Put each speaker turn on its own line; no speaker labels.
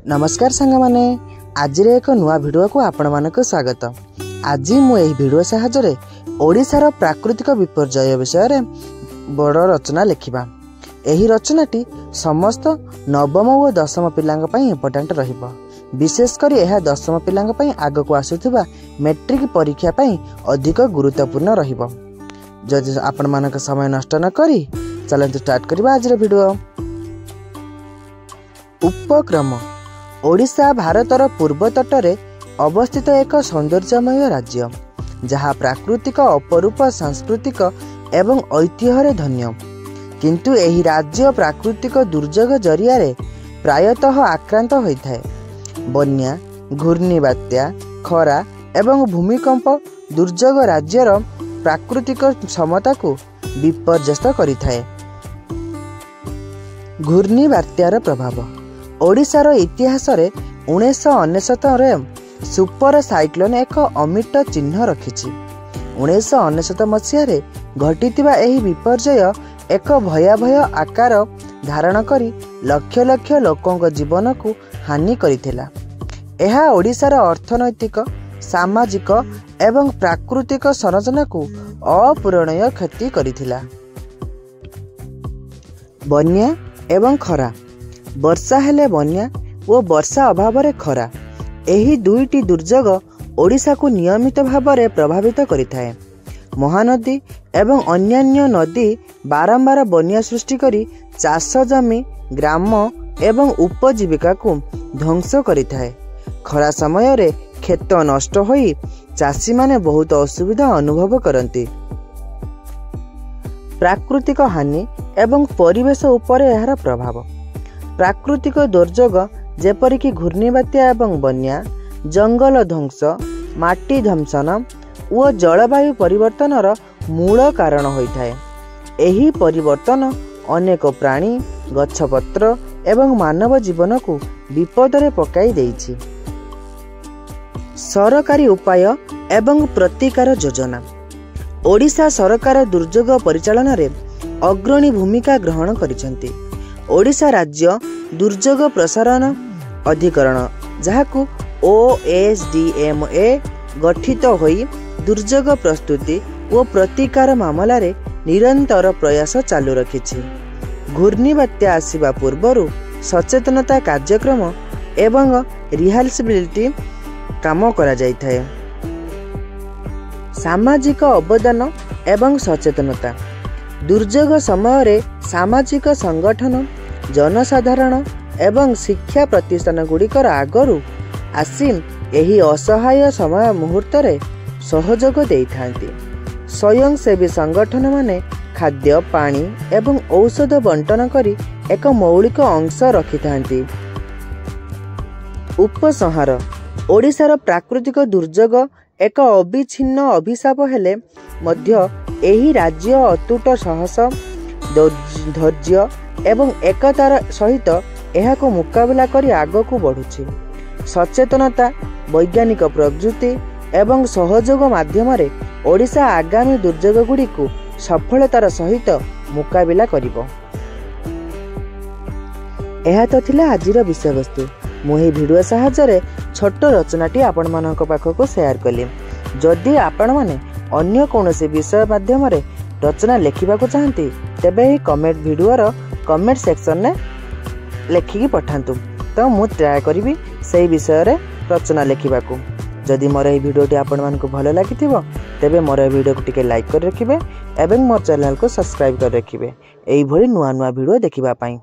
नमस्कार सांग माने आज एक नुआ भिडियो को आपण मानक स्वागत। आज मु एही भिडियो सहायता ओडिशार प्राकृतिक विपर्यय विषय रे बड़ रचना लिखिबा। एही रचनाटी समस्त नवम और दशम पिलांग पई इम्पोर्टेंट रहिबो। विशेषकर यह दशम पिलांग पई आगको आसुथिबा मैट्रिक परीक्षा पई अधिक गुरुत्वपूर्ण रहिबो। जदि आपण मानक समय नष्ट न करी चलंतु स्टार्ट करबा आज रे भिडियो। उपक्रम ओडिशा भारतर पूर्व तटरे अवस्थित एक सौंदर्यमय राज्य जहाँ प्राकृतिक अपरूप सांस्कृतिक एवं ऐतिह्य धन्य। किंतु एही राज्य प्राकृतिक दुर्योग जरिया प्रायतः आक्रांत होता है। बन्या घूर्णिबात्या खरा एवं भूमिकंप दुर्योग राज्यर प्राकृतिक क्षमता को विपर्यस्त करिथाए। घूर्णिबात्यार प्रभाव ओडिशार इतिहास रे 1999 सुपर साइक्लोन एक अमिट चिन्ह रखिछि। 1999 मसीह घटिथिबा एही विपर्यय एक भयावह आकार धारण करी लक्ष लक्ष लोकों जीवन को हानि करिथिला। एहा ओडिशार अर्थनैतिक सामाजिक एवं प्राकृतिक संरचना को अपूरणीय क्षति करिथिला। बन्या एवं खरा वर्षा हेले बन्या और वर्षा अभाव रे खरा एही दुईटी दुर्योग ओडिशा को नियमित भाव में प्रभावित करिथाए। महानदी एवं अन्यान्य नदी बारंबार बन्या सृष्टि करी चाष जमी ग्राम एवं उपजीविका को ध्वंस करिथाए। खरा समय रे खेत नष्ट होई चाषी माने बहुत असुविधा अनुभव करती। प्राकृतिक हानि एवं परिवेश उपरे एहार प्रभाव प्राकृतिक दुर्योग जेपरिक घूर्णिबात्या एवं बन्या जंगल ध्वंस माटी ध्वंसन और जलवायु परिवर्तनर मूल कारण होइथाए। एही परिवर्तन अनेक प्राणी गछपत्र एवं मानव जीवन को विपद रे पकाई देइछि। सरकारी उपाय एवं प्रतिकार योजना ओडिशा सरकार दुर्योग परिचालन रे अग्रणी भूमिका ग्रहण करिसेंती। ओडिशा राज्य दुर्योग प्रसारण अधिकरण जहाकु OSDMA गठित होई दुर्योग प्रस्तुति और प्रतिकार मामला रे निरंतर प्रयास चालू रखिछि। घूर्णिबात्या आसिबा पूर्वरु सचेतनता कार्यक्रम एवं रिहर्सबिलिटी काम करा जाइथाए। सामाजिक अवदान एवं सचेतनता दुर्योग समय रे सामाजिक संगठन जनसाधारण एवं शिक्षा प्रतिष्ठान गुड़िकर आगरू आसी एही असहाय समय मुहूर्त रे सहयोग देइथांती। स्वयंसेवी संगठन माने खाद्य पानी एवं औषध बंटन करी एक मौलिक अंश रखिथांती। उपसंहार ओडिशार प्राकृतिक दुर्योग एक अविच्छिन्न अभिशाप हेले मध्य एही राज्य अतुट साहस धैर्य एवं एकतार सहित एहाको मुकाबला करी आगको बढ़ुछि। सचेतनता वैज्ञानिक प्रवृत्ति एवं सहयोग माध्यम रे ओडिशा आगामी दुर्योग गुड़ी को सफलतार सहित मुकाबला करिबो। एहा तो थिला आजिर विषय वस्तु। मु एही भिडियो सहायता छोट रचनाटी आपण मानक पाखको शेयर कली। जदि आपण माने अन्य कोनोसी विषय माध्यम रे रचना लिखिबा को चाहती तेबे ही कमेंट वीडियो रो कमेंट सेक्शन ने लिखिकी पठांतु तो मु ट्राई करिवि सेही विषय रे रचना लिखिबा को। जदि मोर एही वीडियोटी आपण मानक भलो लागिथिबो तेबे मोर एही वीडियो को टिके लाइक कर रखिबे एवं मोर चैनल को सब्सक्राइब कर रखिबे एही भली नुआ नुआ वीडियो देखिबा पई।